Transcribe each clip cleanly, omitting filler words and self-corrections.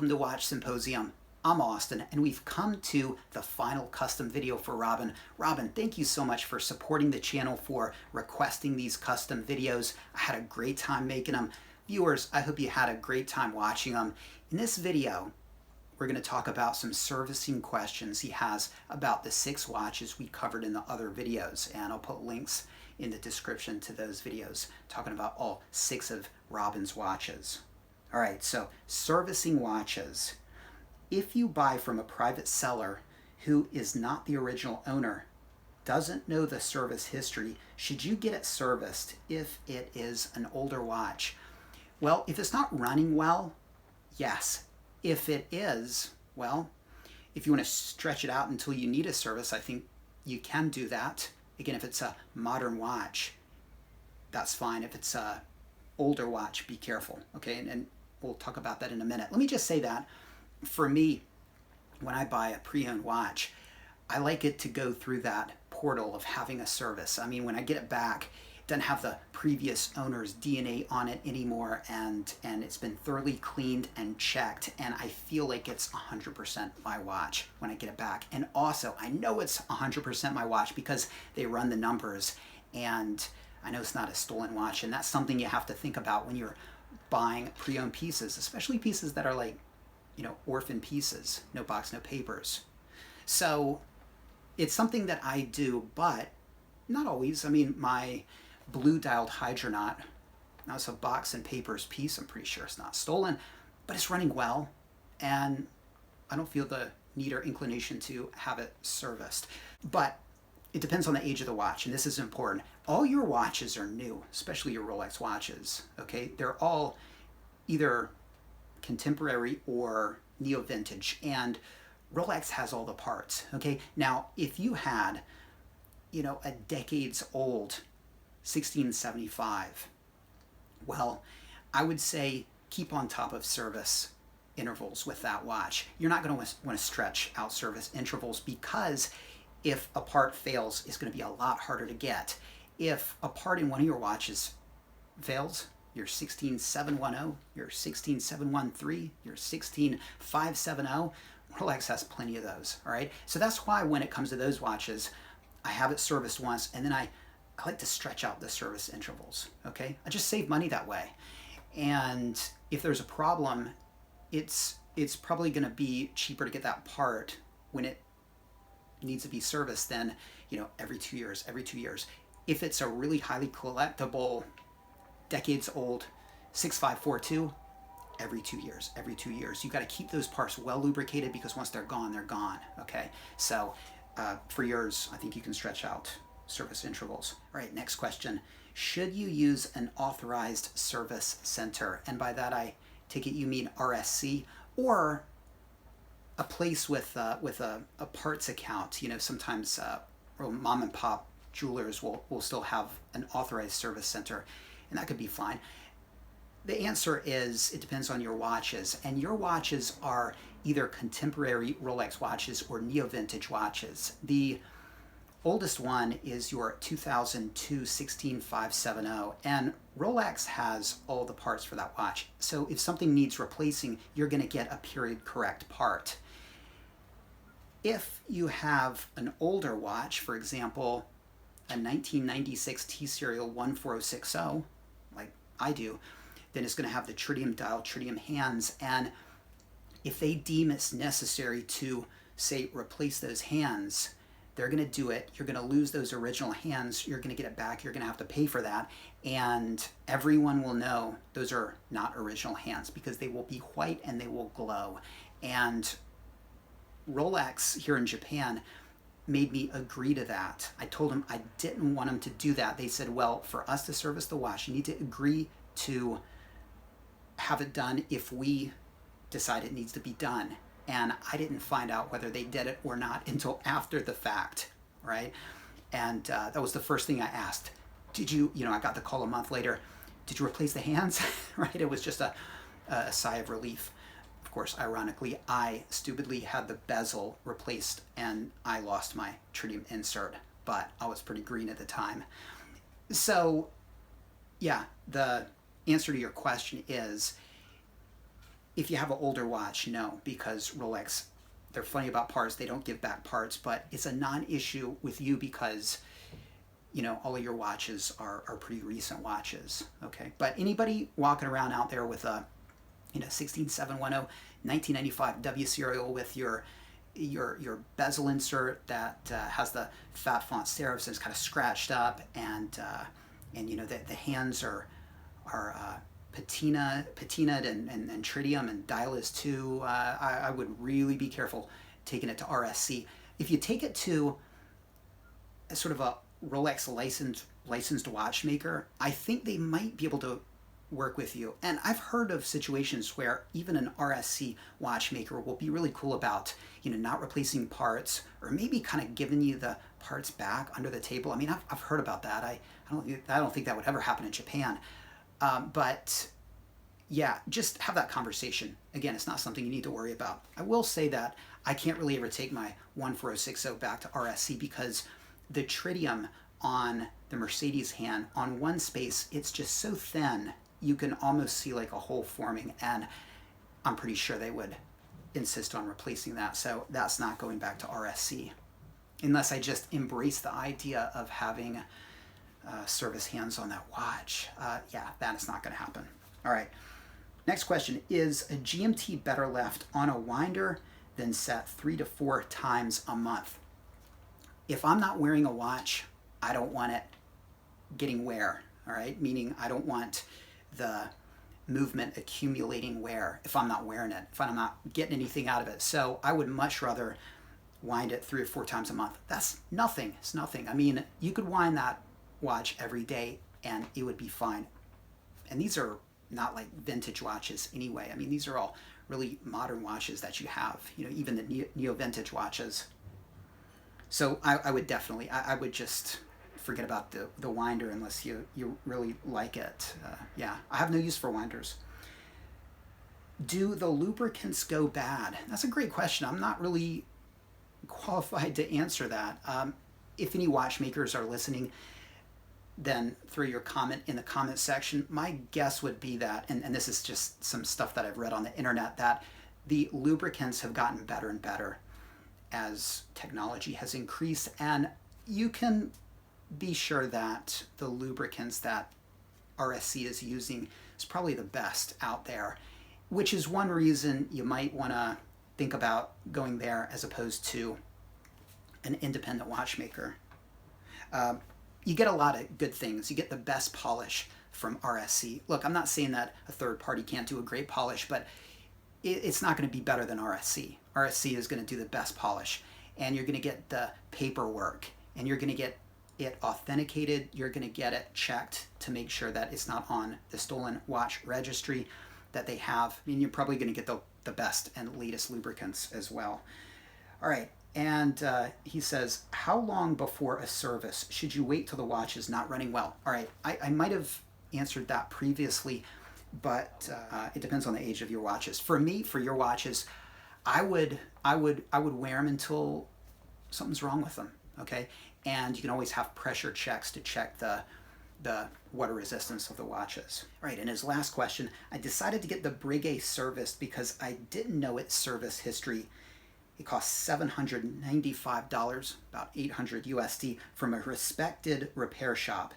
Welcome to Watch Symposium. I'm Austin, and we've come to the final custom video for Robin. Robin, thank you so much for supporting the channel, for requesting these custom videos. I had a great time making them. Viewers, I hope you had a great time watching them. In this video, we're going to talk about some servicing questions he has about the 6 watches we covered in the other videos, and I'll put links in the description to those videos talking about all 6 of Robin's watches. All right, so servicing watches. If you buy from a private seller who is not the original owner, doesn't know the service history, should you get it serviced if it is an older watch? Well, if it's not running well, yes. If it is, well, if you want to stretch it out until you need a service, I think you can do that. Again, if it's a modern watch, that's fine. If it's a older watch, be careful, okay? And we'll talk about that in a minute. Let me just say that for me, when I buy a pre-owned watch, I like it to go through that portal of having a service. I mean, when I get it back, it doesn't have the previous owner's DNA on it anymore, and it's been thoroughly cleaned and checked, and I feel like it's 100% my watch when I get it back. And also, I know it's 100% my watch because they run the numbers, and I know it's not a stolen watch, and that's something you have to think about when you're buying pre-owned pieces, especially pieces that are like, you know, orphan pieces, no box, no papers. So it's something that I do, but not always. I mean, my blue dialed hydronaut, now it's a box and papers piece. I'm pretty sure it's not stolen, but it's running well, and I don't feel the need or inclination to have it serviced. But it depends on the age of the watch, and this is important. All your watches are new, especially your Rolex watches, okay? They're all either contemporary or neo-vintage, and Rolex has all the parts, okay? Now, if you had, you know, a decades old 1675, well, I would say keep on top of service intervals with that watch. You're not going to want to stretch out service intervals, because if a part fails, it's going to be a lot harder to get. If a part in one of your watches fails, your 16710, your 16713, your 16570, Rolex has plenty of those, all right? So that's why when it comes to those watches, I have it serviced once, and then I like to stretch out the service intervals, okay? I just save money that way. And if there's a problem, it's probably going to be cheaper to get that part when it needs to be serviced than, you know, every 2 years. If it's a really highly collectible, decades old 6542, every 2 years. You got to keep those parts well lubricated, because once they're gone, okay? So for yours, I think you can stretch out service intervals. All right, next question. Should you use an authorized service center? And by that, I take it you mean RSC, or a place with a parts account. You know, sometimes mom and pop jewelers will still have an authorized service center, and that could be fine. The answer is it depends on your watches, and your watches are either contemporary Rolex watches or neo-vintage watches. The oldest one is your 2002 16570, and Rolex has all the parts for that watch. So if something needs replacing, you're going to get a period correct part. If you have an older watch, for example, a 1996 T-Serial 14060, like I do, then it's going to have the tritium dial, tritium hands, and if they deem it's necessary to, say, replace those hands, they're going to do it. You're going to lose those original hands. You're going to get it back. You're going to have to pay for that, and everyone will know those are not original hands, because they will be white and they will glow. And Rolex here in Japan made me agree to that. I told them I didn't want them to do that. They said, well, for us to service the watch, you need to agree to have it done if we decide it needs to be done. And I didn't find out whether they did it or not until after the fact, right? And that was the first thing I asked. Did you, I got the call a month later, did you replace the hands? Right? It was just a sigh of relief. Of course, ironically, I stupidly had the bezel replaced and I lost my tritium insert, but I was pretty green at the time. So yeah, the answer to your question is If you have an older watch, no, because Rolex, they're funny about parts. They don't give back parts, but it's a non-issue with you because, you know, all of your watches are pretty recent watches, okay? But anybody walking around out there with a, you know, 16710 1995 W serial with your bezel insert that has the fat font serifs and it's kind of scratched up, and you know the hands are patinaed and tritium, and dial is too. I would really be careful taking it to RSC. If you take it to a sort of a Rolex licensed watchmaker, I think they might be able to work with you. And I've heard of situations where even an RSC watchmaker will be really cool about, you know, not replacing parts or maybe kind of giving you the parts back under the table. I mean, I've heard about that. I don't think that would ever happen in Japan. But yeah, just have that conversation. Again, it's not something you need to worry about. I will say that I can't really ever take my 14060 back to RSC because the tritium on the Mercedes hand, on one space, it's just so thin, you can almost see like a hole forming, and I'm pretty sure they would insist on replacing that. So that's not going back to RSC unless I just embrace the idea of having service hands on that watch. Yeah, that is not going to happen. All right. Next question, is a GMT better left on a winder than set 3 to 4 times a month? If I'm not wearing a watch, I don't want it getting wear, all right? Meaning I don't want the movement accumulating wear if I'm not wearing it, if I'm not getting anything out of it. So I would much rather wind it 3 or 4 times a month. That's nothing. It's nothing. I mean, you could wind that watch every day and it would be fine. And these are not like vintage watches anyway. I mean, these are all really modern watches that you have, you know, even the neo-vintage watches. So I would definitely, I would just forget about the winder unless you really like it. Yeah, I have no use for winders. Do the lubricants go bad? That's a great question. I'm not really qualified to answer that. If any watchmakers are listening, then throw your comment in the comment section. My guess would be that, and this is just some stuff that I've read on the internet, that the lubricants have gotten better and better as technology has increased, and you can be sure that the lubricants that RSC is using is probably the best out there, which is one reason you might want to think about going there as opposed to an independent watchmaker. You get a lot of good things. You get the best polish from RSC. Look, I'm not saying that a third party can't do a great polish, but it's not going to be better than RSC. RSC is going to do the best polish, and you're going to get the paperwork, and you're going to get it authenticated. You're going to get it checked to make sure that it's not on the stolen watch registry that they have. I mean, you're probably going to get the best and latest lubricants as well. All right. And he says, how long before a service should you wait till the watch is not running well? All right, I might have answered that previously, but it depends on the age of your watches. For me, for your watches, I would wear them until something's wrong with them. Okay, and you can always have pressure checks to check the water resistance of the watches. All right, and his last question, I decided to get the Brigade serviced because I didn't know its service history. It cost $795, about 800 USD, from a respected repair shop,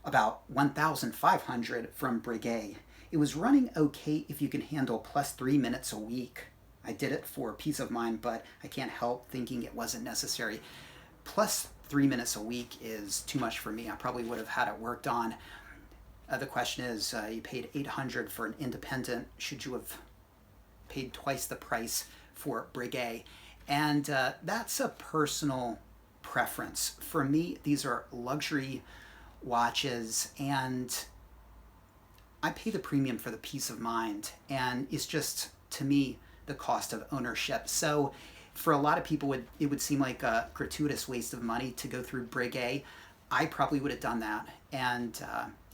about 1,500 from Brigade. It was running okay if you can handle plus 3 minutes a week. I did it for peace of mind, but I can't help thinking it wasn't necessary. Plus 3 minutes a week is too much for me. I probably would have had it worked on. The question is, you paid $800 for an independent. Should you have paid twice the price for Brigade? And that's a personal preference. For me, these are luxury watches, and I pay the premium for the peace of mind, and it's just, to me, the cost of ownership. So for a lot of people, it would seem like a gratuitous waste of money to go through Brigade. I probably would have done that, and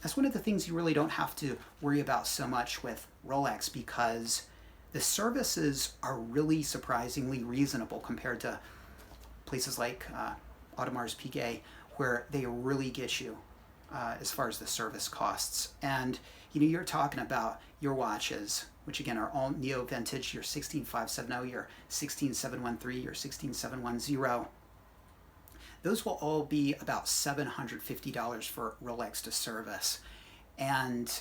that's one of the things you really don't have to worry about so much with Rolex, because the services are really surprisingly reasonable compared to places like Audemars Piguet, where they really get you. as far as the service costs. And you're talking about your watches, which again are all neo vintage, your 16570, your 16713, your 16710. Those will all be about $750 for Rolex to service. And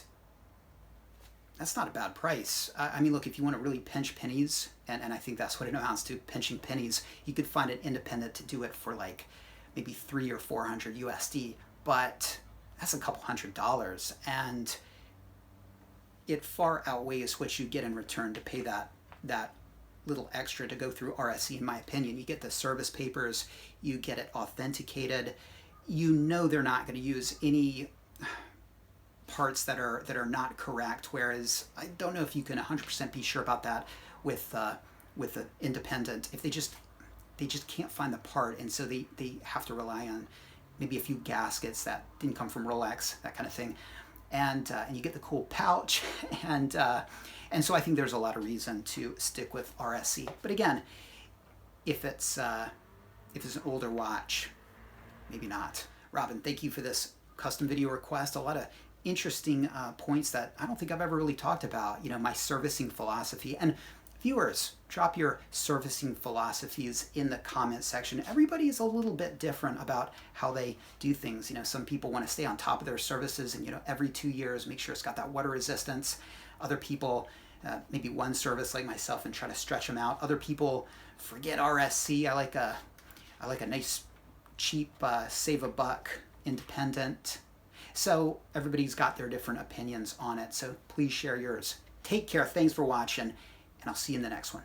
that's not a bad price. I mean, look, if you want to really pinch pennies, and I think that's what it amounts to, pinching pennies, you could find an independent to do it for like maybe 300 or 400 USD, but that's a couple $100, and it far outweighs what you get in return to pay that little extra to go through RSC, in my opinion. You get the service papers, you get it authenticated, they're not going to use any parts that are not correct, whereas I don't know if you can 100% be sure about that with the independent. If they just can't find the part, and so they have to rely on maybe a few gaskets that didn't come from Rolex, that kind of thing, and you get the cool pouch, and so I think there's a lot of reason to stick with RSC. But again, if it's an older watch, maybe not. Robin, thank you for this custom video request. A lot of interesting points that I don't think I've ever really talked about. My servicing philosophy. And viewers, drop your servicing philosophies in the comment section. Everybody is a little bit different about how they do things. Some people want to stay on top of their services and, every 2 years, make sure it's got that water resistance. Other people, maybe one service like myself and try to stretch them out. Other people forget RSC. I like a nice, cheap, save a buck, independent. So everybody's got their different opinions on it. So please share yours. Take care. Thanks for watching, and I'll see you in the next one.